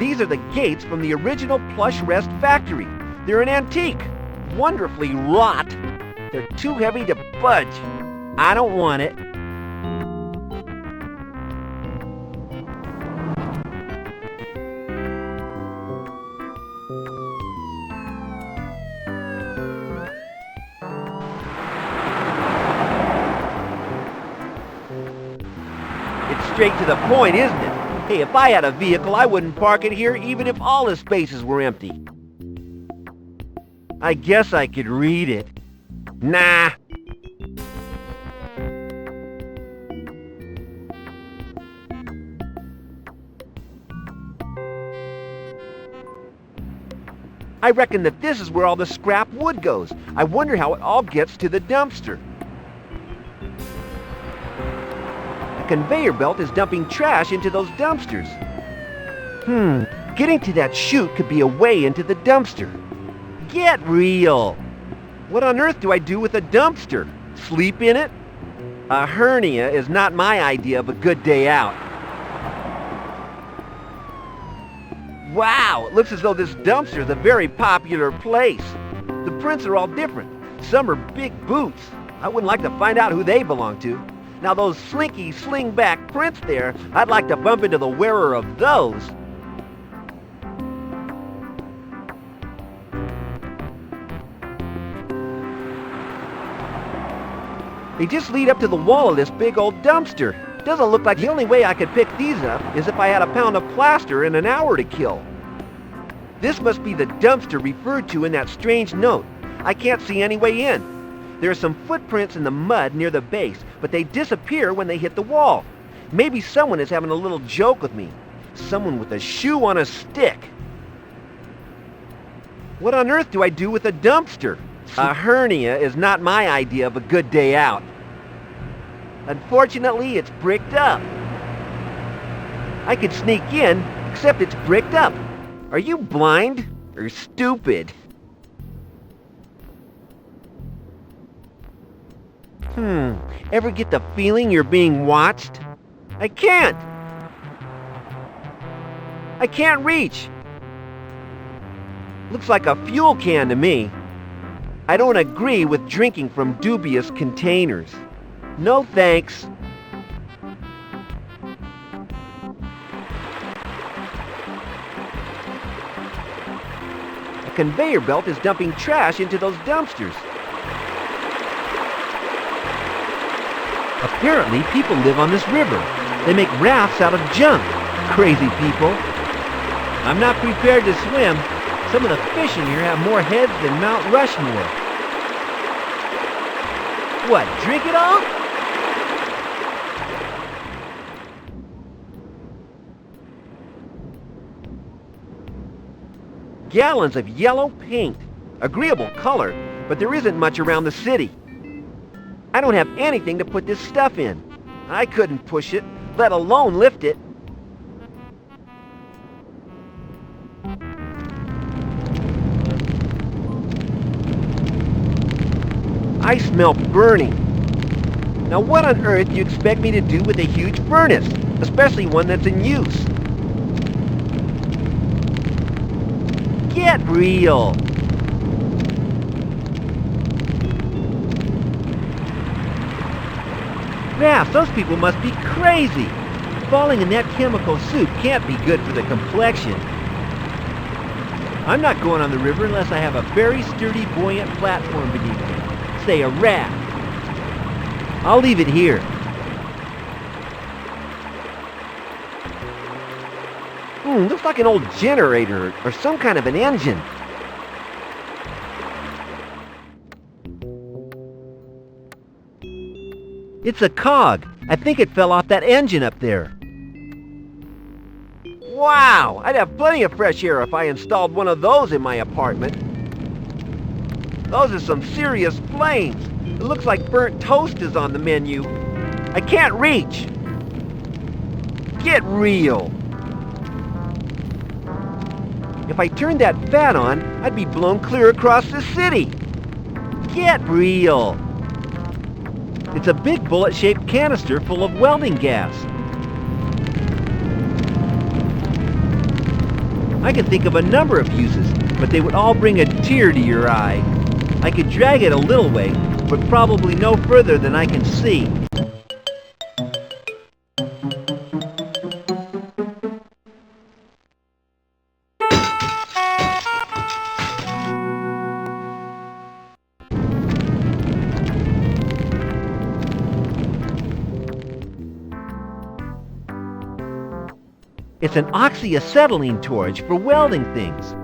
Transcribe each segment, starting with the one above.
These are the gates from the original Plush-Rest factory. They're an antique, wonderfully wrought. They're too heavy to budge. I don't want it. It's straight to the point, isn't it? Hey, if I had a vehicle, I wouldn't park it here even if all the spaces were empty. I guess I could read it. Nah. I reckon that this is where all the scrap wood goes. I wonder how it all gets to the dumpster. A conveyor belt is dumping trash into those dumpsters. Getting to that chute could be a way into the dumpster. Get real! What on earth do I do with a dumpster? Sleep in it? A hernia is not my idea of a good day out. Wow, it looks as though this dumpster is a very popular place. The prints are all different. Some are big boots. I wouldn't like to find out who they belong to. Now those slinky, sling-back prints there, I'd like to bump into the wearer of those. They just lead up to the wall of this big old dumpster. Doesn't look like the only way I could pick these up is if I had a pound of plaster and an hour to kill. This must be the dumpster referred to in that strange note. I can't see any way in. There are some footprints in the mud near the base, but they disappear when they hit the wall. Maybe someone is having a little joke with me. Someone with a shoe on a stick. What on earth do I do with a dumpster? A hernia is not my idea of a good day out. Unfortunately, it's bricked up. I could sneak in, except it's bricked up. Are you blind or stupid? Ever get the feeling you're being watched? I can't reach. Looks like a fuel can to me. I don't agree with drinking from dubious containers. No thanks. A conveyor belt is dumping trash into those dumpsters. Apparently, people live on this river. They make rafts out of junk. Crazy people. I'm not prepared to swim. Some of the fish in here have more heads than Mount Rushmore. What, drink it all? Gallons of yellow paint. Agreeable color, but there isn't much around the city. I don't have anything to put this stuff in. I couldn't push it, let alone lift it. I smell burning. Now what on earth do you expect me to do with a huge furnace, especially one that's in use? Get real! Raph, those people must be crazy! Falling in that chemical soup can't be good for the complexion. I'm not going on the river unless I have a very sturdy, buoyant platform beneath me. Say a raft. I'll leave it here. Looks like an old generator or some kind of an engine. It's a cog. I think it fell off that engine up there. Wow! I'd have plenty of fresh air if I installed one of those in my apartment. Those are some serious flames. It looks like burnt toast is on the menu. I can't reach. Get real. If I turned that fan on, I'd be blown clear across the city. Get real. It's a big bullet-shaped canister full of welding gas. I can think of a number of uses, but they would all bring a tear to your eye. I could drag it a little way, but probably no further than I can see. It's an oxyacetylene torch for welding things.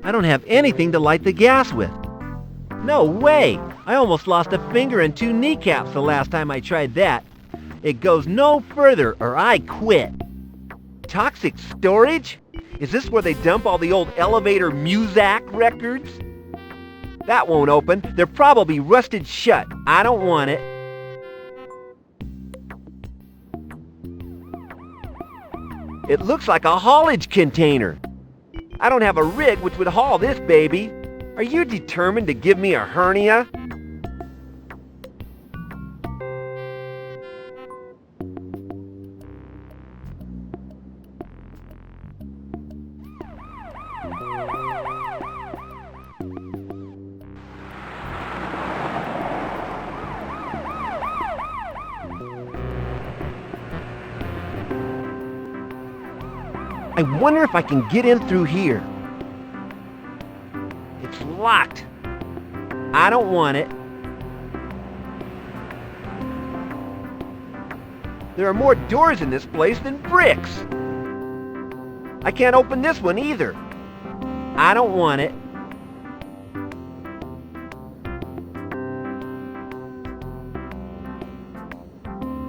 I don't have anything to light the gas with. No way! I almost lost a finger and 2 kneecaps the last time I tried that. It goes no further or I quit. Toxic storage? Is this where they dump all the old Elevator Muzak records? That won't open. They're probably rusted shut. I don't want it. It looks like a haulage container. I don't have a rig which would haul this baby. Are you determined to give me a hernia? I wonder if I can get in through here. It's locked. I don't want it. There are more doors in this place than bricks. I can't open this one either. I don't want it.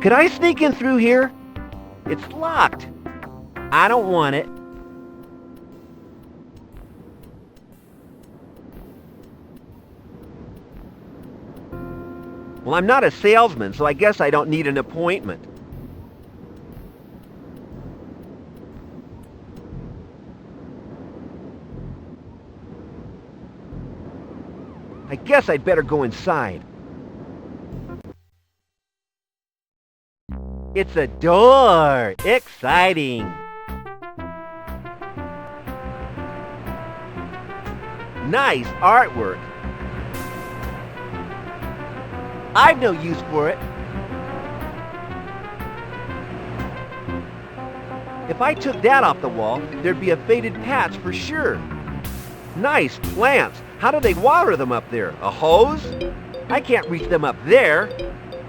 Could I sneak in through here? It's locked. I don't want it. Well, I'm not a salesman, so I guess I don't need an appointment. I guess I'd better go inside. It's a door! Exciting! Nice artwork. I've no use for it. If I took that off the wall, there'd be a faded patch for sure. Nice plants. How do they water them up there? A hose? I can't reach them up there.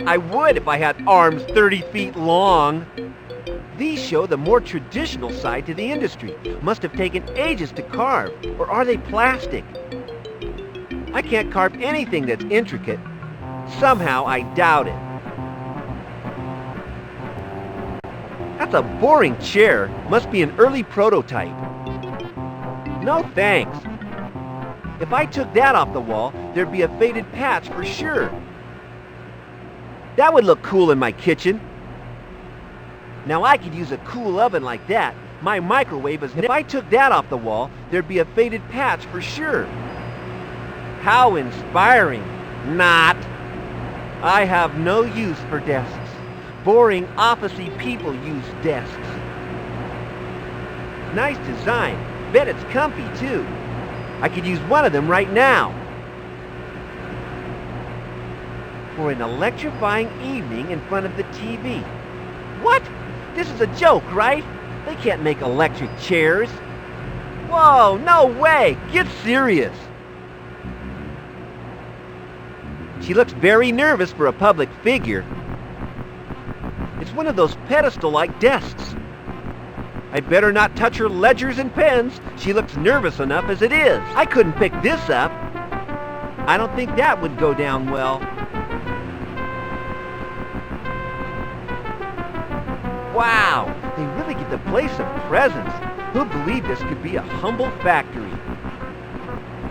I would if I had arms 30 feet long. These show the more traditional side to the industry. Must have taken ages to carve, or are they plastic? I can't carve anything that's intricate. Somehow I doubt it. That's a boring chair. Must be an early prototype. No thanks. If I took that off the wall, there'd be a faded patch for sure. That would look cool in my kitchen. Now I could use a cool oven like that. My microwave is... If I took that off the wall, there'd be a faded patch for sure. How inspiring. Not. I have no use for desks. Boring, office-y people use desks. Nice design. Bet it's comfy, too. I could use one of them right now. For an electrifying evening in front of the TV. What? This is a joke, right? They can't make electric chairs. Whoa, no way! Get serious! She looks very nervous for a public figure. It's one of those pedestal-like desks. I'd better not touch her ledgers and pens. She looks nervous enough as it is. I couldn't pick this up. I don't think that would go down well. Wow, they really give the place some presence. Who'd believe this could be a humble factory?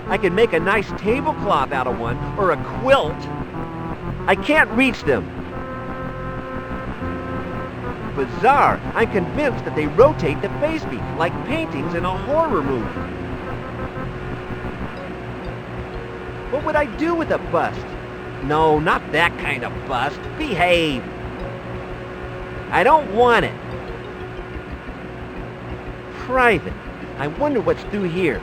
I could make a nice tablecloth out of one, or a quilt. I can't reach them. Bizarre. I'm convinced that they rotate to face me, like paintings in a horror movie. What would I do with a bust? No, not that kind of bust. Behave. I don't want it. Private. I wonder what's through here.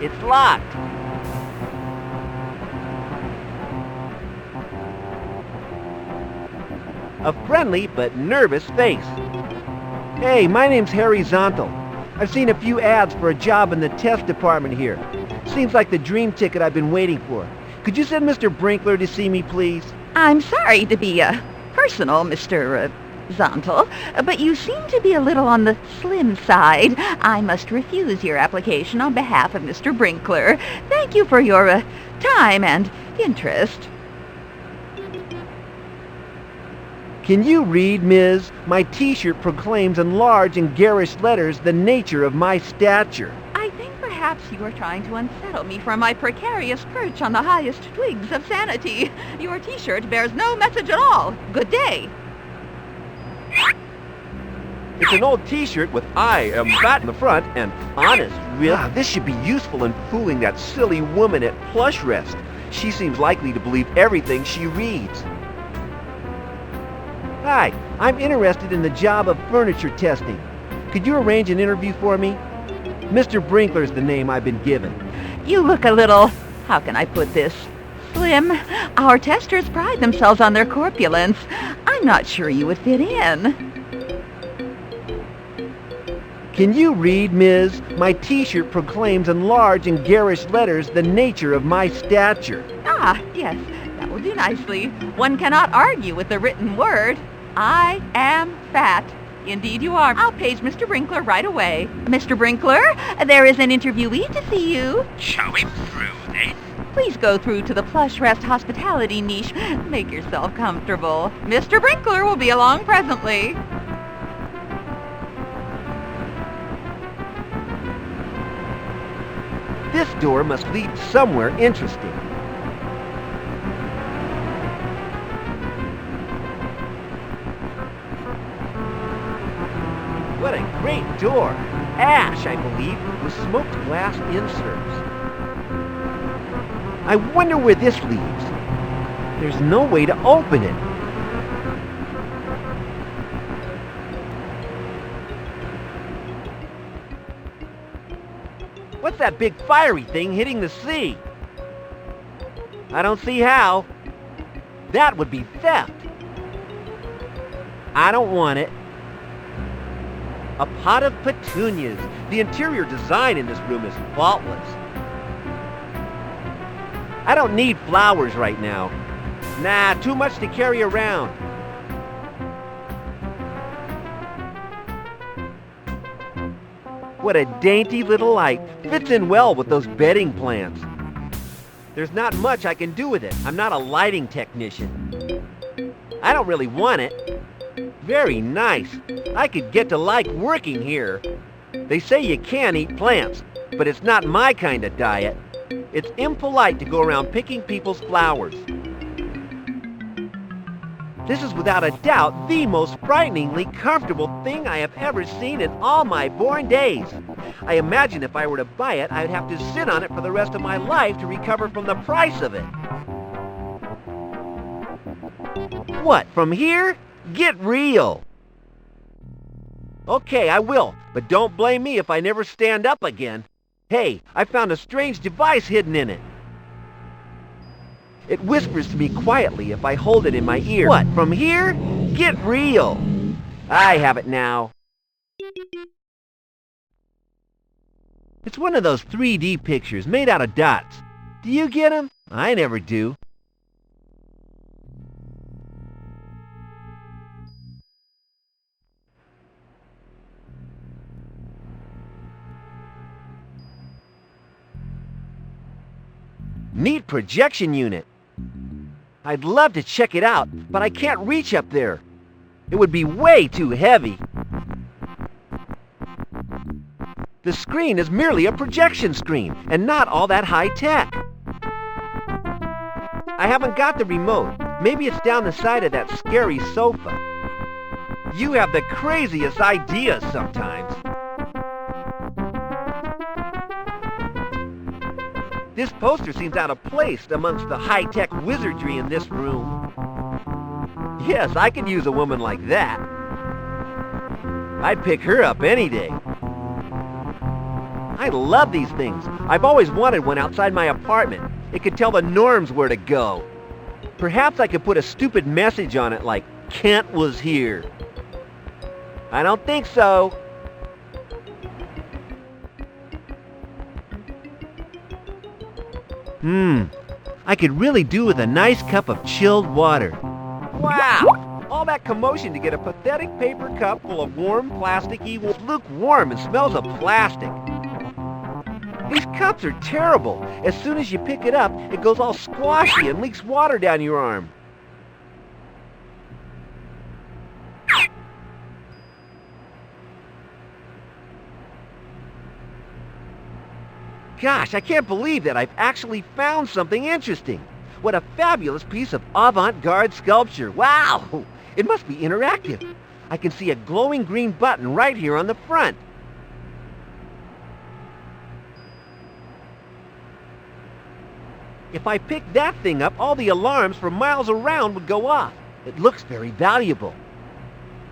It's locked. A friendly but nervous face. Hey, my name's Horizontal. I've seen a few ads for a job in the test department here. Seems like the dream ticket I've been waiting for. Could you send Mr. Brinkler to see me, please? I'm sorry to be personal, Mr. Zontal, but you seem to be a little on the slim side. I must refuse your application on behalf of Mr. Brinkler. Thank you for your time and interest. Can you read, Ms.? My t-shirt proclaims in large and garish letters the nature of my stature. I think perhaps you are trying to unsettle me from my precarious perch on the highest twigs of sanity. Your t-shirt bears no message at all. Good day. It's an old t-shirt with "I am fat" in the front and "honest" real. This should be useful in fooling that silly woman at Plush-Rest. She seems likely to believe everything she reads. Hi, I'm interested in the job of furniture testing. Could you arrange an interview for me? Mr. Brinkler's the name I've been given. You look a little, how can I put this, slim. Our testers pride themselves on their corpulence. I'm not sure you would fit in. Can you read, Ms.? My t-shirt proclaims in large and garish letters the nature of my stature. Ah, yes, that will do nicely. One cannot argue with the written word. I am fat. Indeed you are. I'll page Mr. Brinkler right away. Mr. Brinkler, there is an interviewee to see you. Shall we through then? Please go through to the Plush-Rest hospitality niche. Make yourself comfortable. Mr. Brinkler will be along presently. This door must lead somewhere interesting. What a great door! Ash, I believe, with smoked glass inserts. I wonder where this leads. There's no way to open it. What's that big fiery thing hitting the sea? I don't see how. That would be theft. I don't want it. A pot of petunias. The interior design in this room is faultless. I don't need flowers right now. Nah, too much to carry around. What a dainty little light. Fits in well with those bedding plants. There's not much I can do with it. I'm not a lighting technician. I don't really want it. Very nice. I could get to like working here. They say you can't eat plants, but it's not my kind of diet. It's impolite to go around picking people's flowers. This is without a doubt the most frighteningly comfortable thing I have ever seen in all my born days. I imagine if I were to buy it, I'd have to sit on it for the rest of my life to recover from the price of it. What, from here? Get real! Okay, I will, but don't blame me if I never stand up again. Hey, I found a strange device hidden in it. It whispers to me quietly if I hold it in my ear. What, from here? Get real! I have it now. It's one of those 3D pictures made out of dots. Do you get them? I never do. Neat projection unit. I'd love to check it out, but I can't reach up there. It would be way too heavy. The screen is merely a projection screen, and not all that high-tech. I haven't got the remote. Maybe it's down the side of that scary sofa. You have the craziest ideas sometimes. This poster seems out of place amongst the high-tech wizardry in this room. Yes, I could use a woman like that. I'd pick her up any day. I love these things. I've always wanted one outside my apartment. It could tell the norms where to go. Perhaps I could put a stupid message on it like, Kent was here. I don't think so. I could really do with a nice cup of chilled water. Wow! All that commotion to get a pathetic paper cup full of warm, plasticky, it's lukewarm and smells of plastic. These cups are terrible. As soon as you pick it up, it goes all squashy and leaks water down your arm. Gosh, I can't believe that I've actually found something interesting. What a fabulous piece of avant-garde sculpture. Wow! It must be interactive. I can see a glowing green button right here on the front. If I picked that thing up, all the alarms for miles around would go off. It looks very valuable.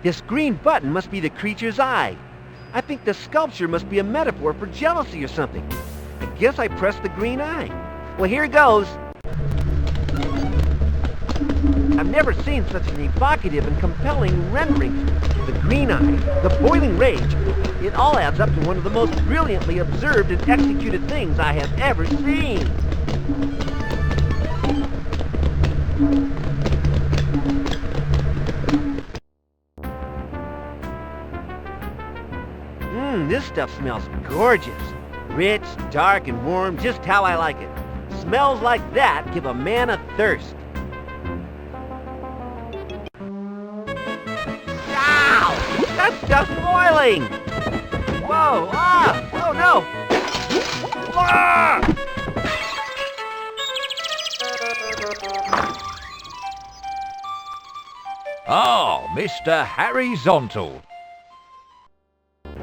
This green button must be the creature's eye. I think the sculpture must be a metaphor for jealousy or something. I guess I pressed the green eye. Well, here goes. I've never seen such an evocative and compelling rendering. The green eye, the boiling rage, it all adds up to one of the most brilliantly observed and executed things I have ever seen. This stuff smells gorgeous. Rich, dark, and warm, just how I like it. Smells like that give a man a thirst. Ow! That stuff's boiling! Whoa! Ah! Oh no! Ah! Ah, Mr. Horizontal.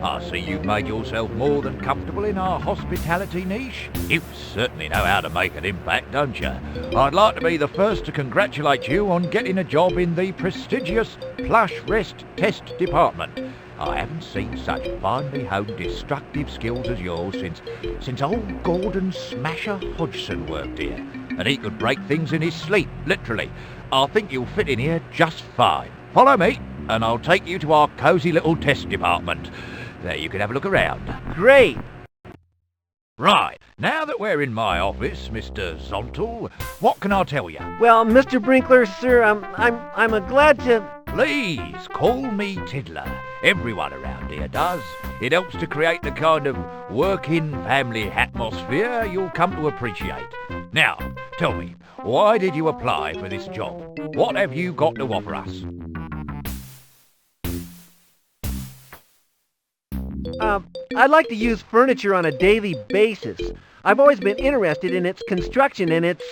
I see you've made yourself more than comfortable in our hospitality niche. You certainly know how to make an impact, don't you? I'd like to be the first to congratulate you on getting a job in the prestigious Plush-Rest test department. I haven't seen such finely honed destructive skills as yours since old Gordon Smasher Hodgson worked here. And he could break things in his sleep, literally. I think you'll fit in here just fine. Follow me, and I'll take you to our cosy little test department. There you can have a look around. Great! Right, now that we're in my office, Mr. Zontal, what can I tell you? Well, Mr. Brinkler, sir, I'm glad to... Please, call me Tiddler. Everyone around here does. It helps to create the kind of working family atmosphere you'll come to appreciate. Now, tell me, why did you apply for this job? What have you got to offer us? I'd like to use furniture on a daily basis. I've always been interested in its construction and its,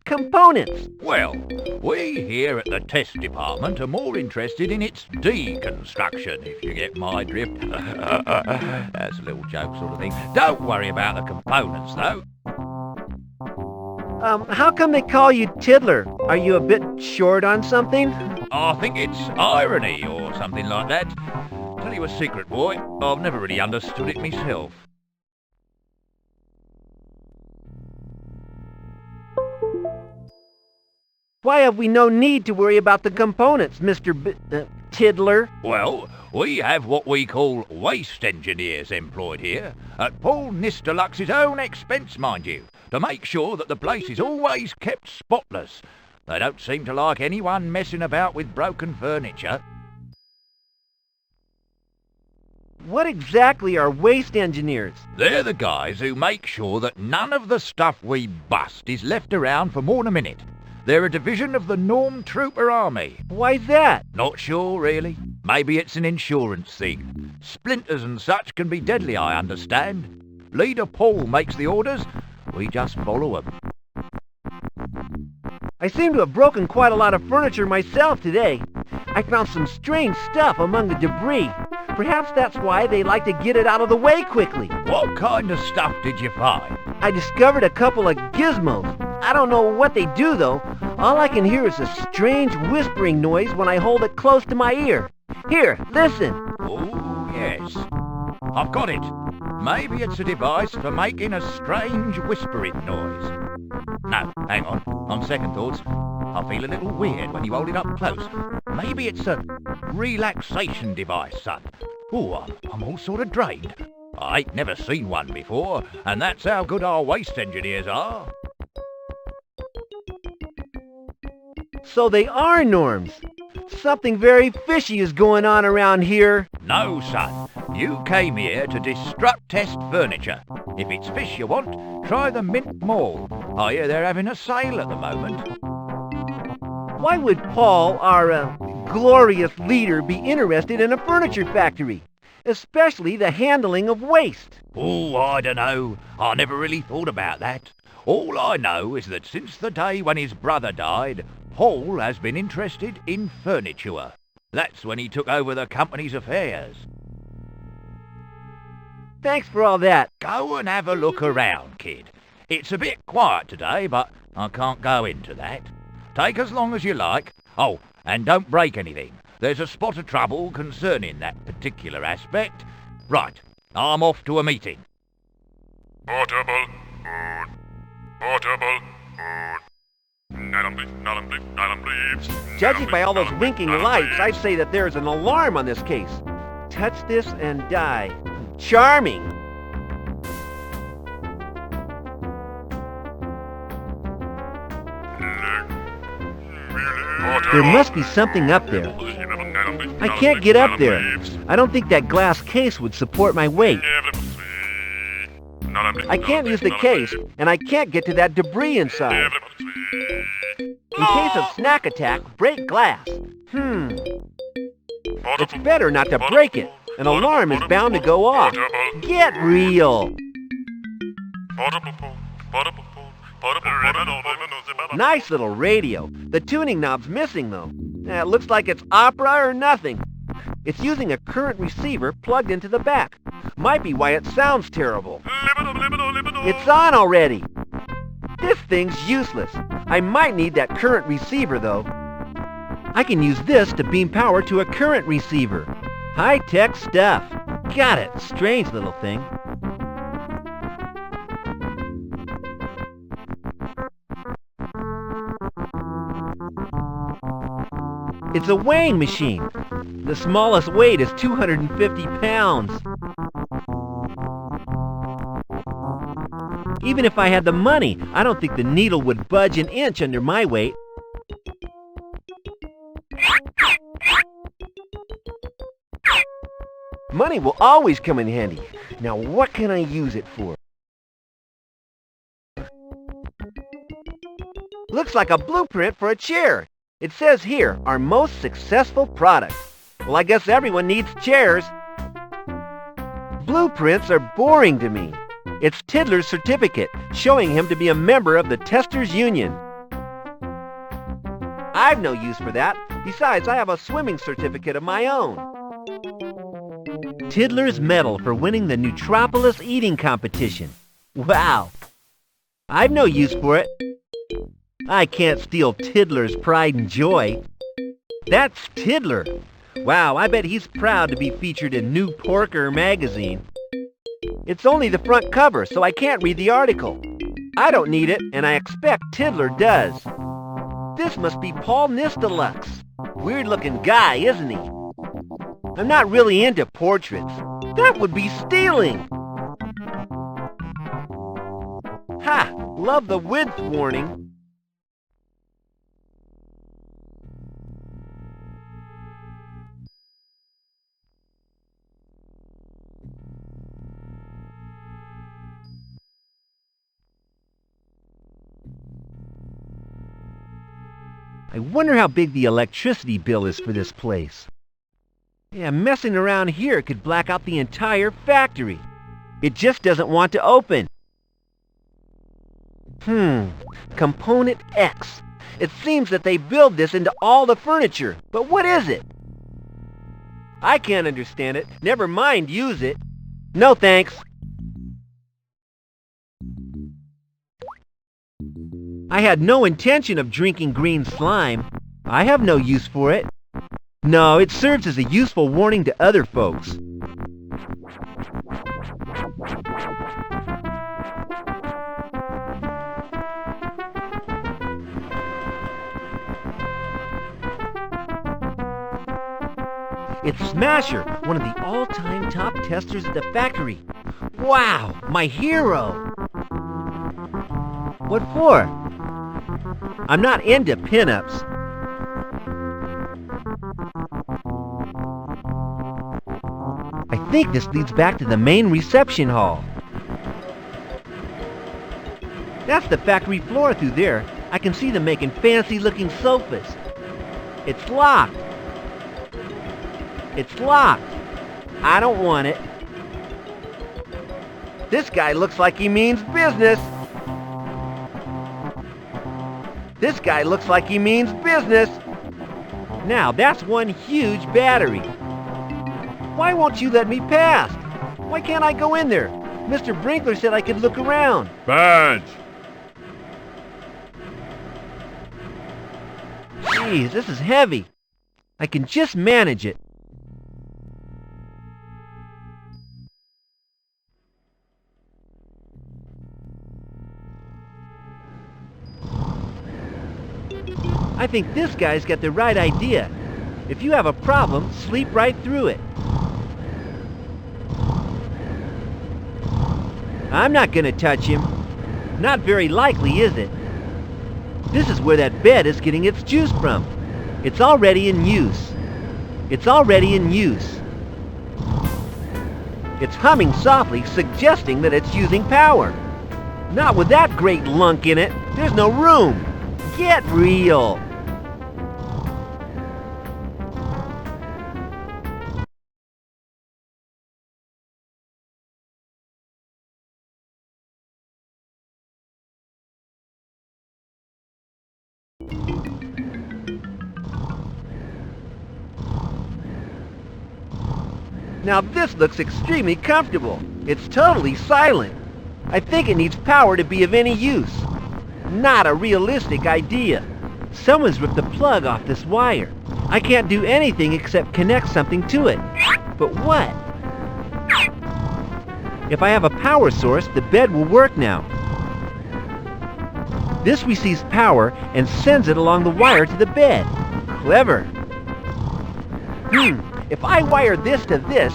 components. Well, we here at the test department are more interested in its deconstruction, if you get my drift. That's a little joke sort of thing. Don't worry about the components, though. How come they call you Tiddler? Are you a bit short on something? I think it's irony or something like that. Tell you a secret, boy. I've never really understood it myself. Why have we no need to worry about the components, Mr. Tiddler? Well, we have what we call waste engineers employed here, at Paul Nisterlux's own expense, mind you, to make sure that the place is always kept spotless. They don't seem to like anyone messing about with broken furniture. What exactly are waste engineers? They're the guys who make sure that none of the stuff we bust is left around for more than a minute. They're a division of the Norm Trooper Army. Why's that? Not sure, really. Maybe it's an insurance thing. Splinters and such can be deadly, I understand. Leader Paul makes the orders. We just follow them. I seem to have broken quite a lot of furniture myself today. I found some strange stuff among the debris. Perhaps that's why they like to get it out of the way quickly. What kind of stuff did you find? I discovered a couple of gizmos. I don't know what they do, though. All I can hear is a strange whispering noise when I hold it close to my ear. Here, listen. Oh, yes. I've got it. Maybe it's a device for making a strange whispering noise. No, hang on second thoughts, I feel a little weird when you hold it up close. Maybe it's a relaxation device, son. Oh, I'm all sort of drained. I ain't never seen one before, and that's how good our waste engineers are. So they are norms. Something very fishy is going on around here. No, son. You came here to destruct test furniture. If it's fish you want, try the Mint Mall. I hear they're having a sale at the moment. Why would Paul, our glorious leader, be interested in a furniture factory? Especially the handling of waste. Oh, I dunno. I never really thought about that. All I know is that since the day when his brother died, Paul has been interested in furniture. That's when he took over the company's affairs. Thanks for all that. Go and have a look around, kid. It's a bit quiet today, but I can't go into that. Take as long as you like. Oh, and don't break anything. There's a spot of trouble concerning that particular aspect. Right, I'm off to a meeting. Portable food. Portable food. Judging by all those winking lights, I'd say that there's an alarm on this case. Touch this and die. Charming. There must be something up there. I can't get up there. I don't think that glass case would support my weight. I can't use the case, and I can't get to that debris inside. In case of snack attack, break glass. It's better not to break it. An alarm is bound to go off. Get real. Nice little radio. The tuning knob's missing, though. It looks like it's opera or nothing. It's using a current receiver plugged into the back. Might be why it sounds terrible. It's on already. This thing's useless. I might need that current receiver, though. I can use this to beam power to a current receiver. High-tech stuff. Got it. Strange little thing. It's a weighing machine. The smallest weight is 250 pounds. Even if I had the money, I don't think the needle would budge an inch under my weight. Money will always come in handy. Now what can I use it for? Looks like a blueprint for a chair. It says here, our most successful product. Well, I guess everyone needs chairs. Blueprints are boring to me. It's Tiddler's certificate, showing him to be a member of the Testers Union. I've no use for that. Besides, I have a swimming certificate of my own. Tiddler's medal for winning the Nootropolis eating competition. Wow. I've no use for it. I can't steal Tiddler's pride and joy. That's Tiddler. Wow, I bet he's proud to be featured in New Porker magazine. It's only the front cover, so I can't read the article. I don't need it, and I expect Tiddler does. This must be Paul Nistelux. Weird-looking guy, isn't he? I'm not really into portraits. That would be stealing. Ha! Love the width warning. I wonder how big the electricity bill is for this place. Yeah, messing around here could black out the entire factory. It just doesn't want to open. Component X. It seems that they build this into all the furniture, but what is it? I can't understand it. Never mind use it. No thanks. I had no intention of drinking green slime. I have no use for it. No, it serves as a useful warning to other folks. It's Smasher, one of the all-time top testers at the factory. Wow, my hero! What for? I'm not into pinups. I think this leads back to the main reception hall. That's the factory floor through there. I can see them making fancy-looking sofas. It's locked. It's locked. I don't want it. This guy looks like he means business. This guy looks like he means business. Now, that's one huge battery. Why won't you let me past? Why can't I go in there? Mr. Brinkler said I could look around. Badge! Jeez, this is heavy. I can just manage it. I think this guy's got the right idea. If you have a problem, sleep right through it. I'm not gonna touch him. Not very likely, is it? This is where that bed is getting its juice from. It's already in use. It's already in use. It's humming softly, suggesting that it's using power. Not with that great lunk in it. There's no room. Get real. Now this looks extremely comfortable. It's totally silent. I think it needs power to be of any use. Not a realistic idea. Someone's ripped the plug off this wire. I can't do anything except connect something to it. But what? If I have a power source, the bed will work now. This receives power and sends it along the wire to the bed. Clever. If I wire this to this,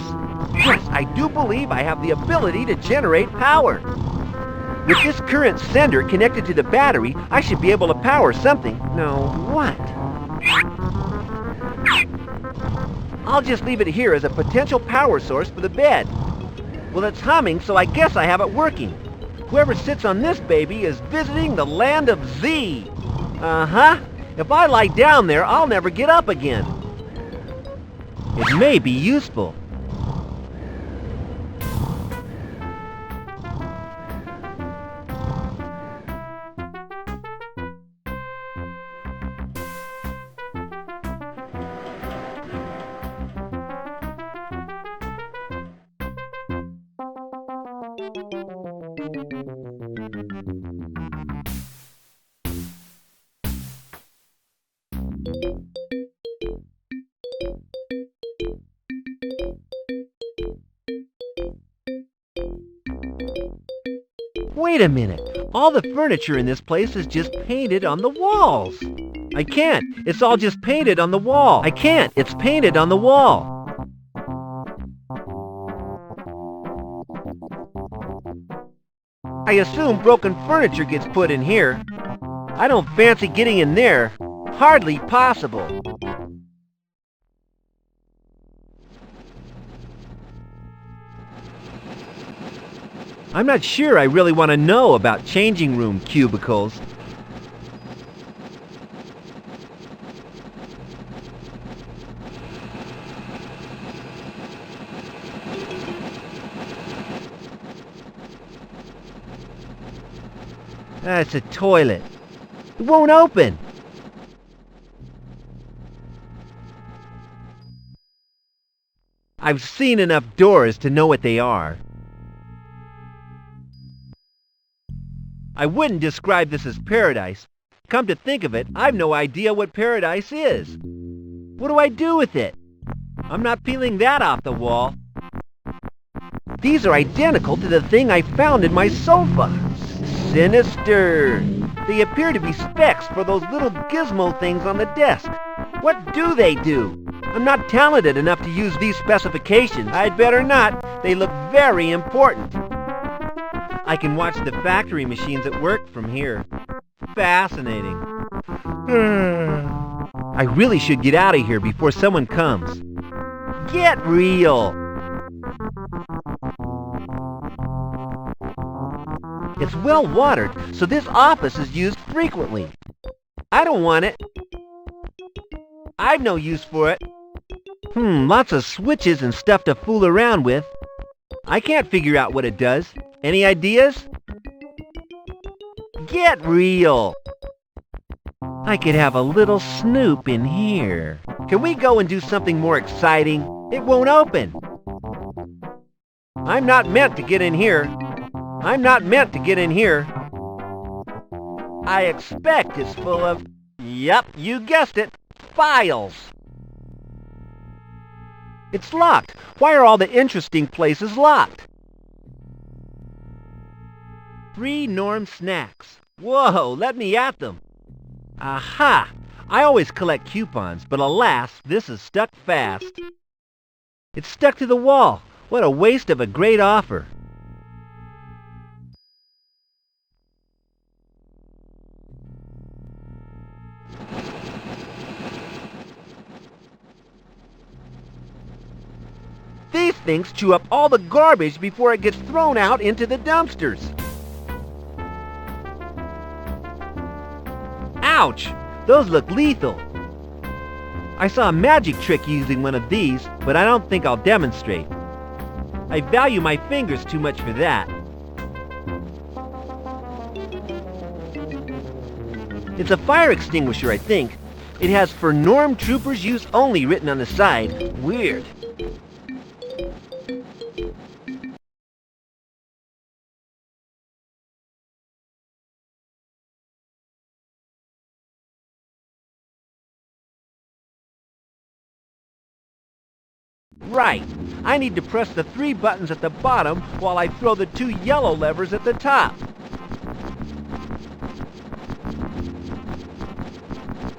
yes, I do believe I have the ability to generate power. With this current sender connected to the battery, I should be able to power something. No, what? I'll just leave it here as a potential power source for the bed. Well, it's humming, so I guess I have it working. Whoever sits on this baby is visiting the land of Z. Uh-huh. If I lie down there, I'll never get up again. It may be useful. Wait a minute. All the furniture in this place is just painted on the walls. I can't. It's all just painted on the wall. I can't. It's painted on the wall. I assume broken furniture gets put in here. I don't fancy getting in there. Hardly possible. I'm not sure I really want to know about changing room cubicles. That's a toilet. It won't open. I've seen enough doors to know what they are. I wouldn't describe this as paradise. Come to think of it, I've no idea what paradise is. What do I do with it? I'm not peeling that off the wall. These are identical to the thing I found in my sofa. Sinister. They appear to be specs for those little gizmo things on the desk. What do they do? I'm not talented enough to use these specifications. I'd better not. They look very important. I can watch the factory machines at work from here. Fascinating. I really should get out of here before someone comes. Get real! It's well watered, so this office is used frequently. I don't want it. I've no use for it. Lots of switches and stuff to fool around with. I can't figure out what it does. Any ideas? Get real! I could have a little snoop in here. Can we go and do something more exciting? It won't open. I'm not meant to get in here. I'm not meant to get in here. I expect it's full of... Yep, you guessed it. Files. It's locked. Why are all the interesting places locked? 3 Norm snacks. Whoa, let me at them. Aha! I always collect coupons, but alas, this is stuck fast. It's stuck to the wall. What a waste of a great offer. These things chew up all the garbage before it gets thrown out into the dumpsters. Ouch! Those look lethal. I saw a magic trick using one of these, but I don't think I'll demonstrate. I value my fingers too much for that. It's a fire extinguisher, I think. It has "For Norm Troopers Use Only" written on the side. Weird. Right. I need to press the 3 buttons at the bottom while I throw the 2 yellow levers at the top.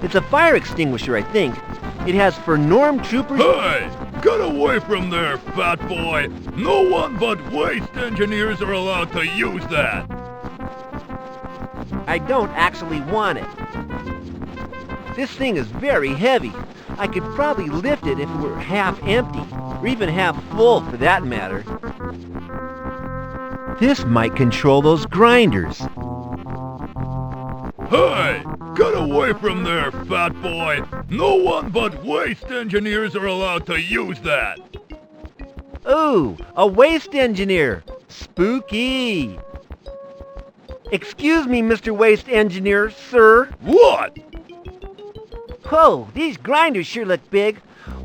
It's a fire extinguisher, I think. It has "For Norm Troopers..." Hey! Get away from there, fat boy! No one but waste engineers are allowed to use that! I don't actually want it. This thing is very heavy. I could probably lift it if it were half empty, or even half full for that matter. This might control those grinders. Hey! Get away from there, fat boy! No one but waste engineers are allowed to use that! Ooh, a waste engineer. Spooky. Excuse me, Mr. Waste Engineer, sir. What? Whoa, these grinders sure look big.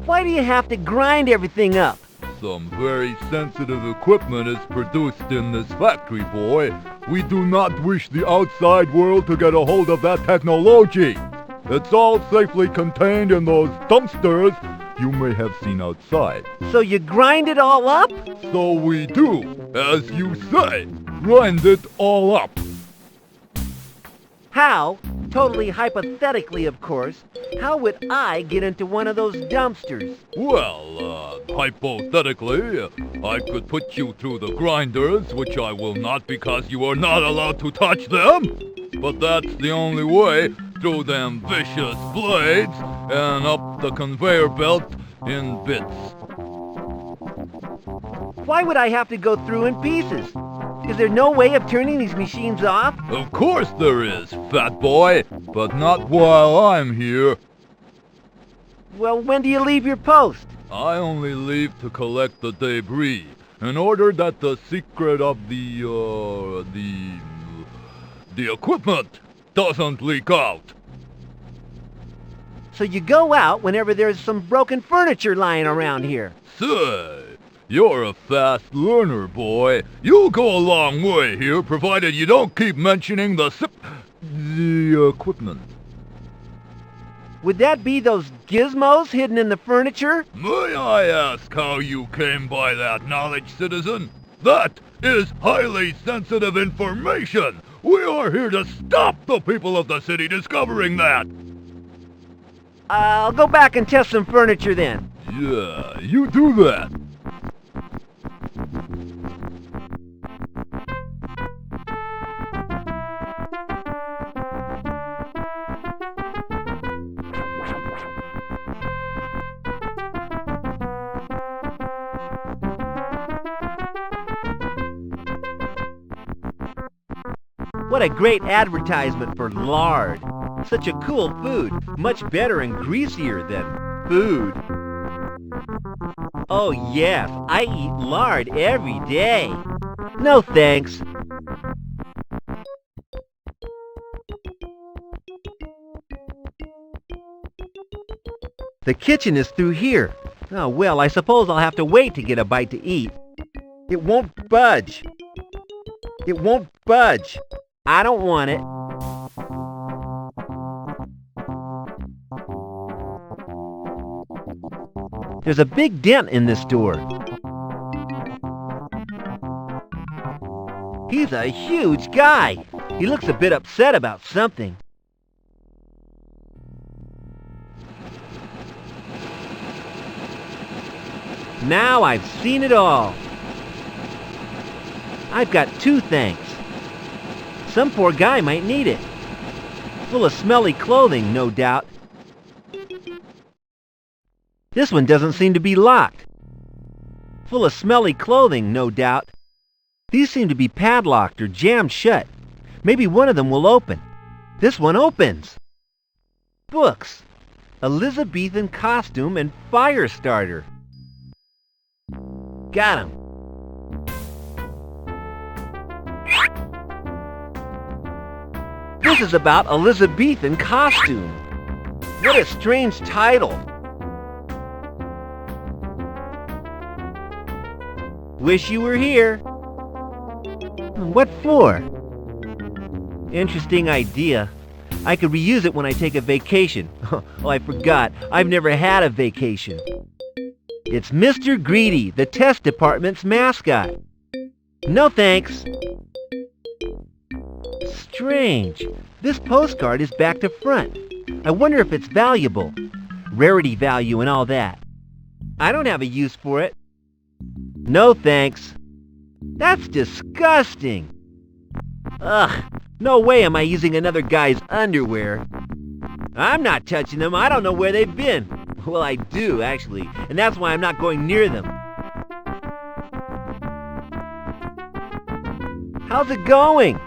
Why do you have to grind everything up? Some very sensitive equipment is produced in this factory, boy. We do not wish the outside world to get a hold of that technology. It's all safely contained in those dumpsters you may have seen outside. So you grind it all up? So we do, as you say, grind it all up. How? Totally hypothetically, of course. How would I get into one of those dumpsters? Well, hypothetically, I could put you through the grinders, which I will not because you are not allowed to touch them. But that's the only way, through them vicious blades and up the conveyor belt in bits. Why would I have to go through in pieces? Is there no way of turning these machines off? Of course there is, fat boy, but not while I'm here. Well, when do you leave your post? I only leave to collect the debris, in order that the secret of the equipment doesn't leak out. So you go out whenever there's some broken furniture lying around here. Say, you're a fast learner, boy. You'll go a long way here, provided you don't keep mentioning the equipment. Would that be those gizmos hidden in the furniture? May I ask how you came by that knowledge, citizen? That is highly sensitive information. We are here to stop the people of the city discovering that. I'll go back and test some furniture then. Yeah, you do that. What a great advertisement for lard. Such a cool food. Much better and greasier than food. Oh yes, I eat lard every day. No thanks. The kitchen is through here. Oh well, I suppose I'll have to wait to get a bite to eat. It won't budge. It won't budge. I don't want it. There's a big dent in this door. He's a huge guy. He looks a bit upset about something. Now I've seen it all. I've got 2 thanks. Some poor guy might need it. Full of smelly clothing, no doubt. This one doesn't seem to be locked. Full of smelly clothing, no doubt. These seem to be padlocked or jammed shut. Maybe one of them will open. This one opens. Books. Elizabethan costume and fire starter. Got him. This is about Elizabethan costume. What a strange title. Wish you were here. What for? Interesting idea. I could reuse it when I take a vacation. Oh, I forgot. I've never had a vacation. It's Mr. Greedy, the test department's mascot. No thanks. Strange. This postcard is back to front. I wonder if it's valuable. Rarity value and all that. I don't have a use for it. No thanks. That's disgusting. Ugh, no way am I using another guy's underwear. I'm not touching them. I don't know where they've been. Well, I do, actually, and that's why I'm not going near them. How's it going?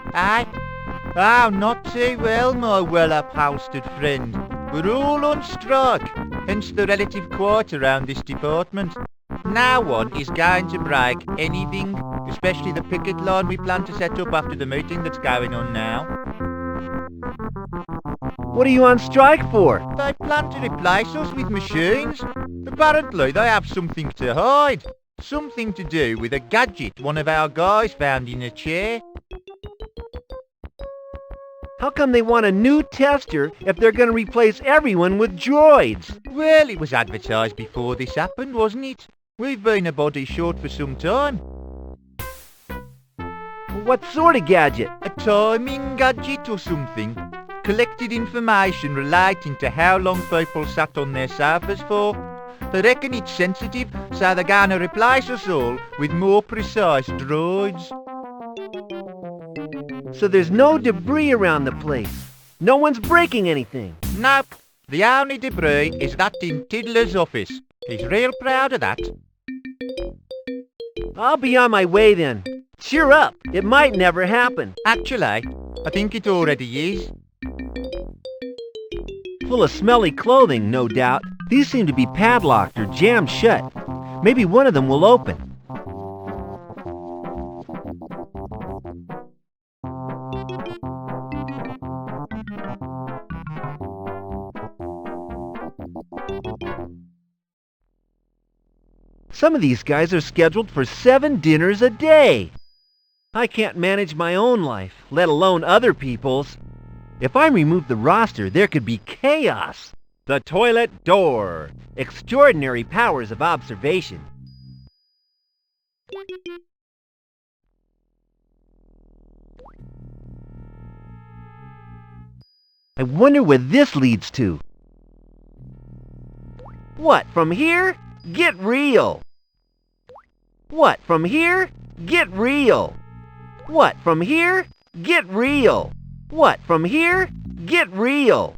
Oh, not too well, my well-upholstered friend. We're all on strike, hence the relative quiet around this department. No one is going to break anything, especially the picket line we plan to set up after the meeting that's going on now. What are you on strike for? They plan to replace us with machines. Apparently they have something to hide. Something to do with a gadget one of our guys found in a chair. How come they want a new tester if they're going to replace everyone with droids? Well, it was advertised before this happened, wasn't it? We've been a body short for some time. What sort of gadget? A timing gadget or something. Collected information relating to how long people sat on their sofas for. They reckon it's sensitive, so they're going to replace us all with more precise droids. So there's no debris around the place. No one's breaking anything. Nope. The only debris is that in Tiddler's office. He's real proud of that. I'll be on my way then. Cheer up. It might never happen. Actually, I think it already is. Full of smelly clothing, no doubt. These seem to be padlocked or jammed shut. Maybe one of them will open. Some of these guys are scheduled for 7 dinners a day. I can't manage my own life, let alone other people's. If I remove the roster, there could be chaos. The toilet door. Extraordinary powers of observation. I wonder where this leads to. What, from here? Get real! What, from here? Get real! What, from here? Get real! What, from here? Get real!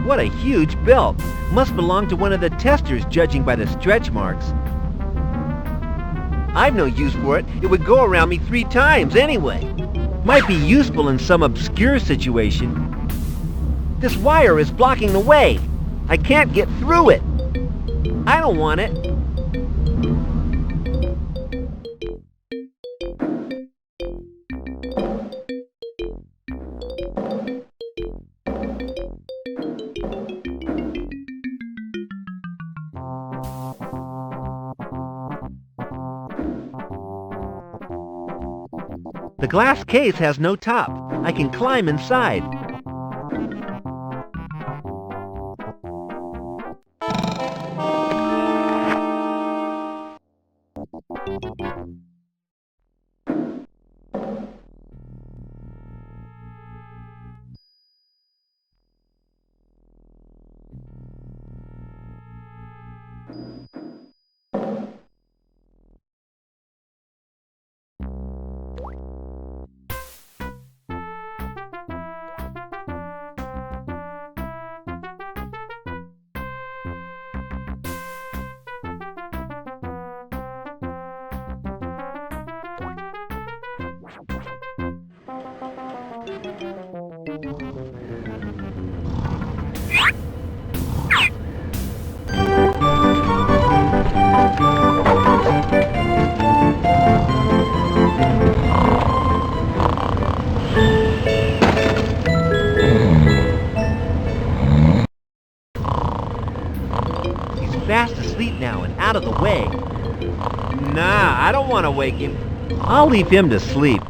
What a huge belt! Must belong to one of the testers, judging by the stretch marks. I've no use for it. It would go around me 3 times anyway. Might be useful in some obscure situation. This wire is blocking the way. I can't get through it. I don't want it. The glass case has no top. I can climb inside. Fast asleep now and out of the way. Nah, I don't want to wake him. I'll leave him to sleep.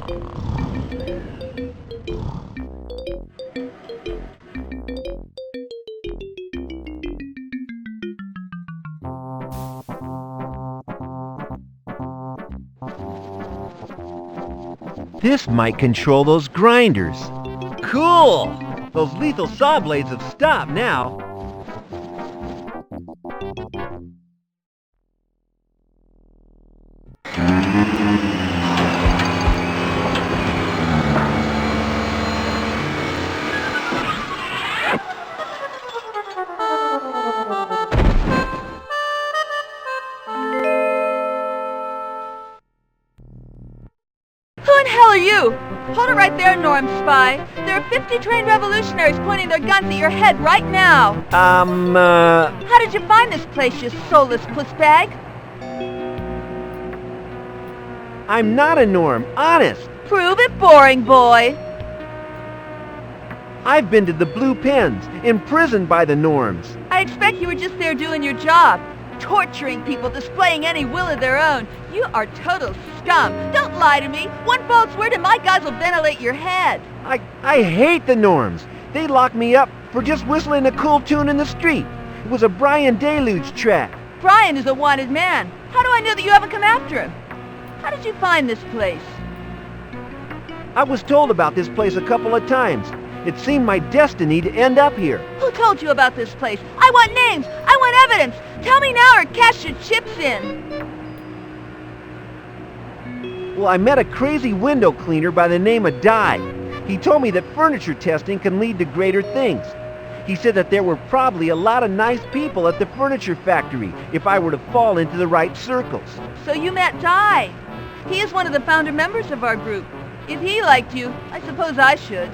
This might control those grinders. Cool! Those lethal saw blades have stopped now. You! Hold it right there, Norm Spy. There are 50 trained revolutionaries pointing their guns at your head right now. How did you find this place, you soulless pussbag? I'm not a Norm, honest. Prove it, boring boy. I've been to the Blue Pens, imprisoned by the Norms. I expect you were just there doing your job. Torturing people, displaying any will of their own. You are total scum. Don't lie to me. One false word and my guys will ventilate your head. I hate the Norms. They locked me up for just whistling a cool tune in the street. It was a Brian Deluge track. Brian is a wanted man. How do I know that you haven't come after him? How did you find this place? I was told about this place a couple of times. It seemed my destiny to end up here. Who told you about this place? I want names. I want evidence. Tell me now or cash your chips in. Well, I met a crazy window cleaner by the name of Di. He told me that furniture testing can lead to greater things. He said that there were probably a lot of nice people at the furniture factory if I were to fall into the right circles. So you met Di. He is one of the founder members of our group. If he liked you, I suppose I should.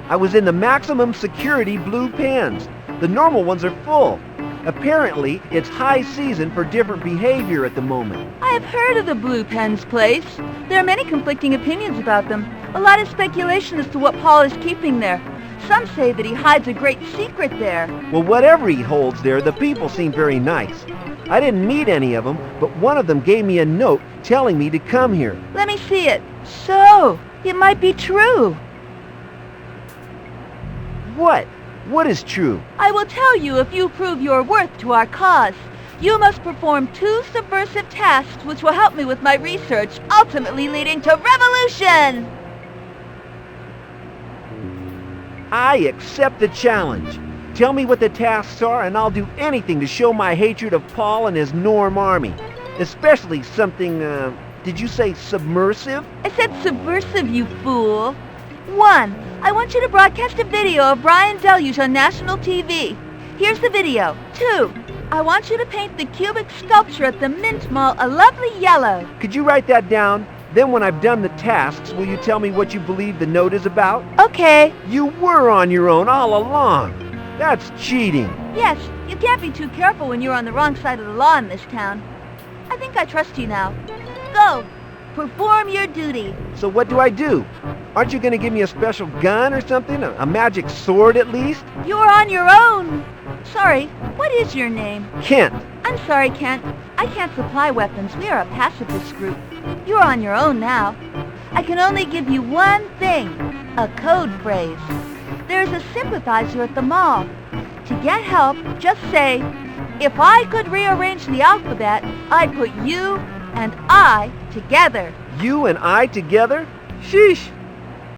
I was in the maximum security blue pens. The normal ones are full. Apparently, it's high season for different behavior at the moment. I have heard of the Blue Pens place. There are many conflicting opinions about them. A lot of speculation as to what Paul is keeping there. Some say that he hides a great secret there. Well, whatever he holds there, the people seem very nice. I didn't meet any of them, but one of them gave me a note telling me to come here. Let me see it. So, it might be true. What? What is true? I will tell you if you prove your worth to our cause. You must perform 2 subversive tasks which will help me with my research, ultimately leading to revolution! I accept the challenge. Tell me what the tasks are and I'll do anything to show my hatred of Paul and his Norm army. Especially something, did you say submersive? I said subversive, you fool. 1. I want you to broadcast a video of Brian Deluge on national TV. Here's the video. 2. I want you to paint the cubic sculpture at the Mint Mall a lovely yellow. Could you write that down? Then when I've done the tasks, will you tell me what you believe the note is about? Okay. You were on your own all along. That's cheating. Yes, you can't be too careful when you're on the wrong side of the law in this town. I think I trust you now. Go. Perform your duty. So what do I do? Aren't you going to give me a special gun or something? A magic sword at least? You're on your own. Sorry, what is your name? Kent. I'm sorry, Kent. I can't supply weapons. We are a pacifist group. You're on your own now. I can only give you one thing. A code phrase. There's a sympathizer at the mall. To get help, just say, if I could rearrange the alphabet, I'd put you and I together. You and I together? Sheesh.